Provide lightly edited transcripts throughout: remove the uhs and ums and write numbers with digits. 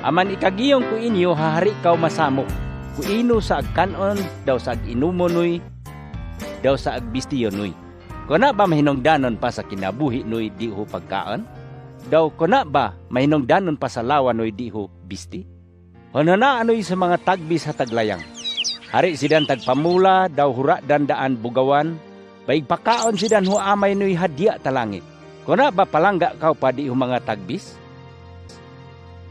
Aman ikagiyong ku inyo hahari kaw masamok. Ku ino sa agkanon daw sa aginumonoy daw sa agbistiyonoy. Kuna ba mahinungdanon pa sa kinabuhi noy di ho pagkaan? Daw kuna ba mahinungdanon pa sa lawanoy di ho bisti? Hono na anoy sa mga tagbis sa taglayang. Hari sidan tagpamula daw hura dandaan bugawan. Baig pakaon sidan ho amay noy hadya talangit. Kuna ba palangga kaw pa di ho mga tagbis?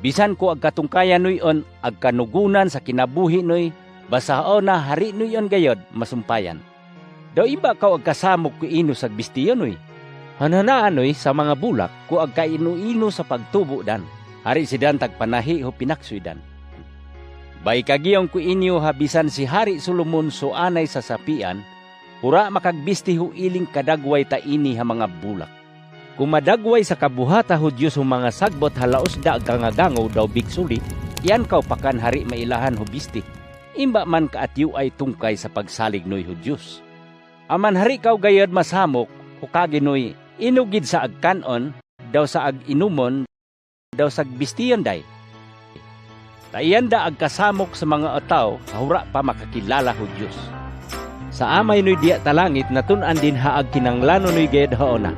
Bisan ko agkatungkayan nuyon agkanugunan sa kinabuhi noy basao na hari nuyon gayod masumpayan. Daw iba kaw agkasamok ko ino sa bistiyon noy. Hanana anoy sa mga bulak ko agkainu-ino sa pagtubo dan. Hari sidan tagpanahi ho pinaksuidan. Bay kagiyong ko inyo habisan si Hari Solomon so anay sa sapian, hura makagbisti ho iling kadagway ta ini ha mga bulak. Kung madagway sa kabuhata ho Diyos ho mga sagbot halaos da gangagangaw daw bigsuli, yan kaw pakan hari mailahan ho bisti. Imba man kaatyo ay tungkay sa pagsalig noy ho Diyos. Aman hari kaw gayod masamok, hukagi noy inugid sa agkanon, daw sa aginumon, daw sa agbistiyon day. Tayan da agkasamok sa mga ataw, hura pa makakilala ho Diyos. Sa amay noy diya talangit, natunan din haag kinanglano noy gayod haona.